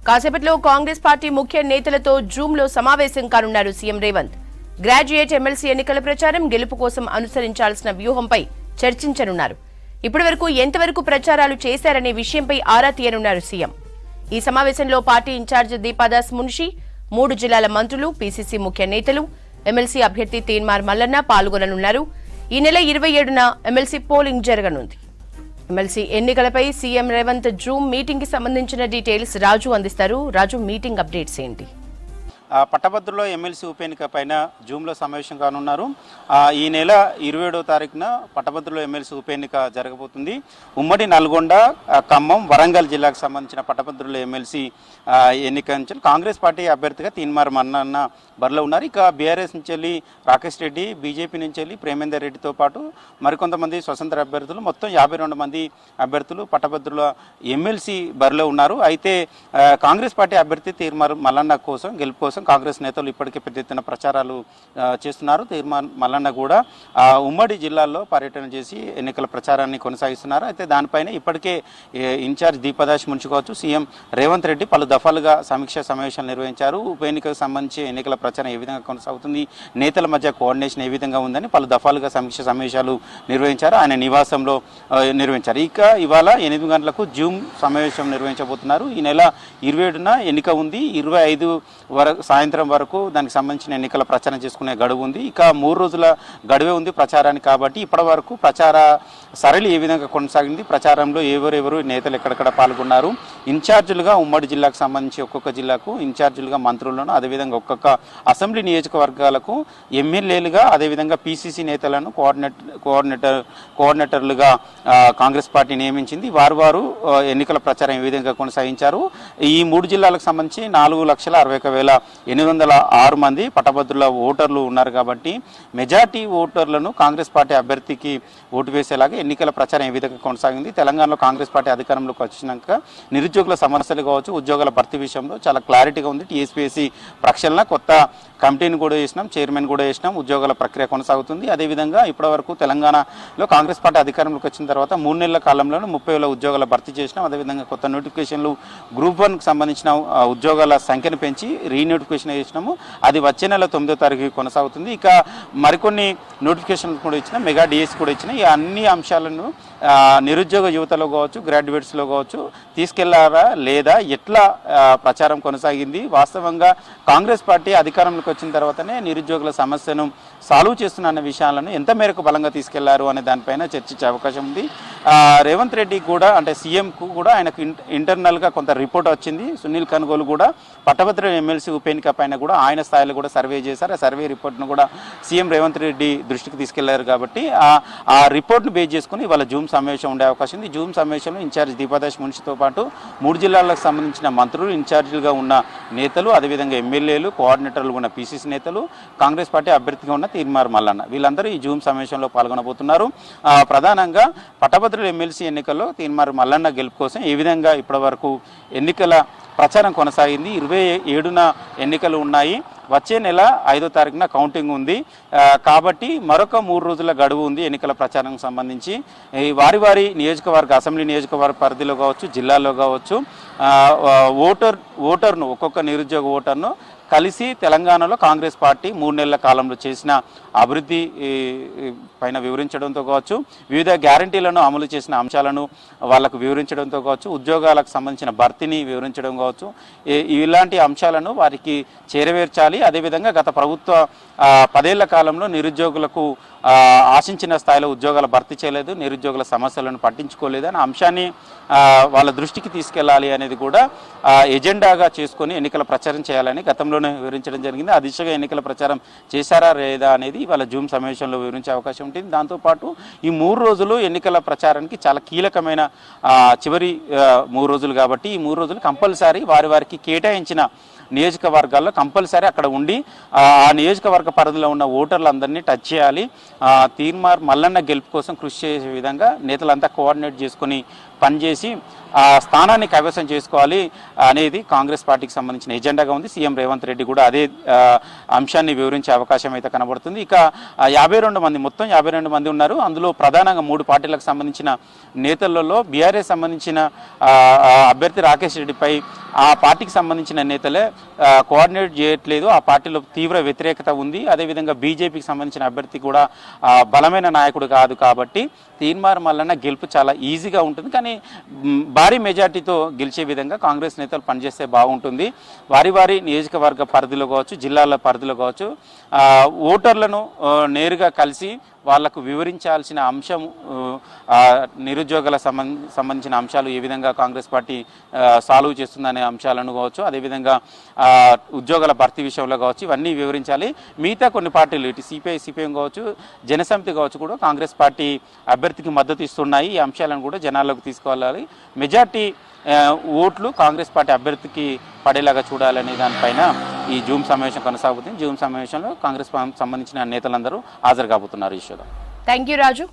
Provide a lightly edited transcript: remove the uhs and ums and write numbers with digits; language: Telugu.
కాసేపట్లో కాంగ్రెస్ పార్టీ ముఖ్య నేతలతో జూమ్ లో సమావేశం కానున్నారు సీఎం రేవంత్. గ్రాడ్యుయేట్ ఎమ్మెల్సీ ఎన్నికల ప్రచారం గెలుపు కోసం అనుసరించాల్సిన వ్యూహంపై చర్చించనున్నారు. ఇప్పటివరకు ఎంతవరకు ప్రచారాలు చేశారనే విషయంపై ఆరా తీయనున్నారు సీఎం. ఈ సమావేశంలో పార్టీ ఇన్ఛార్జ్ దీపాదాస్ మున్షి, 3 జిల్లాల మంత్రులు, పీసీసీ ముఖ్య నేతలు, ఎమ్మెల్సీ అభ్యర్థి తీన్మార్ మల్లన్న పాల్గొననున్నారు. ఈ నెల 27న ఎమ్మెల్సీ పోలింగ్ జరగనుంది. ఎమ్మెల్సీ ఎన్నికలపై సీఎం రేవంత్ జూమ్ మీటింగ్ కి సంబంధించిన డీటెయిల్స్ రాజు అందిస్తారు. రాజు, మీటింగ్ అప్డేట్స్ ఏంటి? పట్టభద్రులో ఎమ్మెల్సీ ఉప ఎన్నిక పైన జూమ్లో సమావేశం కానున్నారు. ఈ నెల 27వ తారీఖున పట్టభద్రులో ఎమ్మెల్సీ ఉప ఎన్నిక జరగబోతుంది. ఉమ్మడి నల్గొండ, ఖమ్మం, వరంగల్ జిల్లాకు సంబంధించిన పట్టభద్రులో ఎమ్మెల్సీ ఎన్నిక నుంచి కాంగ్రెస్ పార్టీ అభ్యర్థిగా తీన్మార్ మల్లన్న బరిలో ఉన్నారు. ఇక బీఆర్ఎస్ నుంచి వెళ్ళి రాకేష్ రెడ్డి, బీజేపీ నుంచి వెళ్ళి ప్రేమేందర్ రెడ్డితో పాటు మరికొంతమంది స్వతంత్ర అభ్యర్థులు, మొత్తం 52 మంది అభ్యర్థులు పట్టభద్రుల ఎమ్మెల్సీ బరిలో ఉన్నారు. అయితే కాంగ్రెస్ పార్టీ అభ్యర్థి తీన్మార్ మల్లన్న కోసం గెలుపు కోసం కాంగ్రెస్ నేతలు ఇప్పటికే పెద్ద ఎత్తున ప్రచారాలు చేస్తున్నారు. తీన్మార్ మల్లన్న కూడా ఉమ్మడి జిల్లాల్లో పర్యటన చేసి ఎన్నికల ప్రచారాన్ని కొనసాగిస్తున్నారు. అయితే దానిపైన ఇప్పటికే ఇన్ఛార్జ్ దీపాదాస్ మున్షి కావచ్చు, సీఎం రేవంత్ రెడ్డి పలు దఫాలుగా సమీక్షా సమావేశాలు నిర్వహించారు. ఉప ఎన్నికకు సంబంధించి ఎన్నికల ప్రచారం ఏ విధంగా కొనసాగుతుంది, నేతల మధ్య కోఆర్డినేషన్ ఏ విధంగా ఉందని పలు దఫాలుగా సమీక్షా సమావేశాలు నిర్వహించారు. ఆయన నివాసంలో నిర్వహించారు. ఇక ఇవాళ 8 గంటలకు జూమ్ సమావేశం నిర్వహించబోతున్నారు. ఈ నెల 27న ఎన్నిక ఉంది. 25 వరకు సాయంత్రం వరకు దానికి సంబంధించిన ఎన్నికల ప్రచారం చేసుకునే గడువు ఉంది. ఇక 3 రోజుల గడువే ఉంది ప్రచారానికి. కాబట్టి ఇప్పటి వరకు ప్రచార సరళి ఏ విధంగా కొనసాగింది, ప్రచారంలో ఎవరెవరు నేతలు ఎక్కడెక్కడ పాల్గొన్నారు, ఇన్ఛార్జీలుగా ఉమ్మడి జిల్లాకు సంబంధించి ఒక్కొక్క జిల్లాకు ఇన్ఛార్జీలుగా మంత్రులను, అదేవిధంగా ఒక్కొక్క అసెంబ్లీ నియోజకవర్గాలకు ఎమ్మెల్యేలుగా, అదేవిధంగా పీసీసీ నేతలను కోఆర్డినేటర్లుగా కాంగ్రెస్ పార్టీ నియమించింది. వారు ఎన్నికల ప్రచారం ఏ విధంగా కొనసాగించారు. ఈ 3 జిల్లాలకు సంబంధించి 4,61,806 మంది పట్టభద్రుల ఓటర్లు ఉన్నారు. కాబట్టి మెజార్టీ ఓటర్లను కాంగ్రెస్ పార్టీ అభ్యర్థికి ఓటు వేసేలాగా ఎన్నికల ప్రచారం ఏ విధంగా కొనసాగింది. తెలంగాణలో కాంగ్రెస్ పార్టీ అధికారంలోకి వచ్చినాక నిరుద్యోగుల సమస్యలు కావచ్చు, ఉద్యోగాల భర్తీ విషయంలో చాలా క్లారిటీగా ఉంది. టీఎస్పీఎస్సీ ప్రక్షాళన కొత్త కమిటీని కూడా చేసినాం, చైర్మన్ కూడా చేసినాం. ఉద్యోగాల ప్రక్రియ కొనసాగుతుంది. అదేవిధంగా ఇప్పటివరకు తెలంగాణలో కాంగ్రెస్ పార్టీ అధికారంలోకి వచ్చిన తర్వాత 3 నెలల కాలంలోనే 30,000 ఉద్యోగాల భర్తీ చేసినాం. అదేవిధంగా కొత్త నోటిఫికేషన్లు గ్రూప్ 1కు సంబంధించిన ఉద్యోగాల సంఖ్యను పెంచి రీనోటిఫికేషన్ చేసినాము. అది వచ్చే నెల 9వ తారీఖు కొనసాగుతుంది. ఇక మరికొన్ని నోటిఫికేషన్లు కూడా ఇచ్చిన, మెగా డిఎస్సి కూడా ఇచ్చిన. ఈ అన్ని అంశాలను నిరుద్యోగ యువతలో కావచ్చు, గ్రాడ్యుయేట్స్లో కావచ్చు తీసుకెళ్లారా లేదా, ఎట్లా ప్రచారం కొనసాగింది, వాస్తవంగా కాంగ్రెస్ పార్టీ అధికారంలోకి వచ్చిన తర్వాతనే నిరుద్యోగుల సమస్యను సాల్వ్ చేస్తున్న విషయాలను ఎంత మేరకు బలంగా తీసుకెళ్లారు అనే దానిపైన చర్చించే అవకాశం ఉంది. రేవంత్ రెడ్డి కూడా, అంటే సీఎంకు కూడా ఆయనకు ఇంటర్నల్గా కొంత రిపోర్ట్ వచ్చింది. సునీల్ కనుగోలు కూడా పట్టభద్ర ఎమ్మెల్సీ ఉప ఎన్నిక పైన కూడా ఆయన స్థాయిలో కూడా సర్వే చేశారు. ఆ సర్వే రిపోర్ట్ను కూడా సీఎం రేవంత్ రెడ్డి దృష్టికి తీసుకెళ్లారు. కాబట్టి ఆ రిపోర్ట్ను బేస్ చేసుకుని ఇవాళ జూమ్ సమావేశం ఉండే అవకాశం ఉంది. జూమ్ సమావేశంలో ఇన్ఛార్జ్ దీపాదాస్ మున్షితో పాటు 3 జిల్లాలకు సంబంధించిన మంత్రులు, ఇన్ఛార్జీలుగా ఉన్న నేతలు, అదేవిధంగా ఎమ్మెల్యేలు, కోఆర్డినేటర్లు ఉన్న పీసీసీ నేతలు, కాంగ్రెస్ పార్టీ అభ్యర్థిగా ఉన్న తీన్మార్ మల్లన్న, వీళ్ళందరూ ఈ జూమ్ సమావేశంలో పాల్గొనబోతున్నారు. ప్రధానంగా పట్టభద్రుల ఎమ్మెల్సీ ఎన్నికల్లో తీన్మార్ మల్లన్న గెలుపు కోసం ఏ విధంగా ఇప్పటివరకు ఎన్నికల ప్రచారం కొనసాగింది. 27న ఎన్నికలు ఉన్నాయి. వచ్చే నెల 5వ తారీఖున కౌంటింగ్ ఉంది. కాబట్టి మరొక 3 రోజుల గడువు ఉంది ఎన్నికల ప్రచారానికి సంబంధించి. వారి నియోజకవర్గ, అసెంబ్లీ నియోజకవర్గ పరిధిలో కావచ్చు, జిల్లాలో కావచ్చు, ఓటర్ను, ఒక్కొక్క నిరుద్యోగ ఓటర్ను కలిసి తెలంగాణలో కాంగ్రెస్ పార్టీ 3 నెలల కాలంలో చేసిన అభివృద్ధి పైన వివరించడంతో కావచ్చు, వివిధ గ్యారంటీలను అమలు చేసిన అంశాలను వాళ్లకు వివరించడంతో కావచ్చు, ఉద్యోగాలకు సంబంధించిన భర్తీని వివరించడం కావచ్చు, ఇలాంటి అంశాలను వారికి చేరవేర్చాలి. అదేవిధంగా గత ప్రభుత్వ 10 ఏళ్ల కాలంలో నిరుద్యోగులకు ఆశించిన స్థాయిలో ఉద్యోగాల భర్తీ చేయలేదు, నిరుద్యోగుల సమస్యలను పట్టించుకోలేదు అనే అంశాన్ని వాళ్ళ దృష్టికి తీసుకెళ్లాలి అనేది కూడా ఎజెండాగా చేసుకొని ఎన్నికల ప్రచారం చేయాలని గతంలోనే వివరించడం జరిగింది. ఆ దిశగా ఎన్నికల ప్రచారం చేశారా లేదా అనేది వాళ్ళ జూమ్ సమావేశంలో వివరించే అవకాశం ఉంటుంది. దాంతోపాటు ఈ 3 రోజులు ఎన్నికల ప్రచారానికి చాలా కీలకమైన చివరి 3 రోజులు. కాబట్టి ఈ 3 రోజులు కంపల్సరీ వారికి కేటాయించిన నియోజకవర్గాల్లో కంపల్సరీ అక్కడ ఉండి ఆ నియోజకవర్గ పరిధిలో ఉన్న ఓటర్లందరినీ టచ్ చేయాలి. తీన్మార్ మల్లన్న గెలుపు కోసం కృషి చేసే విధంగా నేతలంతా కోఆర్డినేట్ చేసుకొని పనిచేసి ఆ స్థానాన్ని కైవసం చేసుకోవాలి అనేది కాంగ్రెస్ పార్టీకి సంబంధించిన ఎజెండాగా ఉంది. సీఎం రేవంత్ రెడ్డి కూడా అదే అంశాన్ని వివరించే అవకాశం అయితే కనబడుతుంది. ఇక 52 మంది, మొత్తం 52 మంది ఉన్నారు. అందులో ప్రధానంగా 3 పార్టీలకు సంబంధించిన నేతలలో బీఆర్ఎస్ సంబంధించిన అభ్యర్థి రాకేష్ రెడ్డిపై ఆ పార్టీకి సంబంధించిన నేతలే కోఆర్డినేట్ చేయట్లేదు. ఆ పార్టీలో తీవ్ర వ్యతిరేకత ఉంది. అదేవిధంగా బీజేపీకి సంబంధించిన అభ్యర్థి కూడా బలమైన నాయకుడు కాదు. కాబట్టి తీన్మార్ మల్లన్న గెలుపు చాలా ఈజీగా ఉంటుంది. కానీ భారీ మెజార్టీతో గెలిచే విధంగా కాంగ్రెస్ నేతలు పనిచేస్తే బాగుంటుంది. వారి నియోజకవర్గ పరిధిలో కావచ్చు, జిల్లాల పరిధిలో కావచ్చు, ఓటర్లను నేరుగా కలిసి వాళ్లకు వివరించాల్సిన అంశం నిరుద్యోగుల సంబంధించిన అంశాలు ఏ విధంగా కాంగ్రెస్ పార్టీ సాల్వ్ చేస్తుందనే అంశాలను కావచ్చు, అదేవిధంగా ఉద్యోగాల భర్తీ విషయంలో కావచ్చు, ఇవన్నీ వివరించాలి. మిగతా కొన్ని పార్టీలు ఇటు సిపిఐఎం కావచ్చు, జనసమితి కావచ్చు కూడా కాంగ్రెస్ పార్టీ అభ్యర్థికి మద్దతు ఇస్తున్నాయి. ఈ అంశాలను కూడా జనాల్లోకి తీసుకువెళ్ళాలి. మెజార్టీ ఓట్లు కాంగ్రెస్ పార్టీ అభ్యర్థికి పడేలాగా చూడాలనే దానిపైన ఈ జూమ్ సమావేశం కొనసాగుతుంది. జూమ్ సమావేశంలో కాంగ్రెస్ సంబంధించిన నేతలందరూ హాజరు కాబోతున్నారు. ఈశ్వర, థ్యాంక్ యూ రాజు.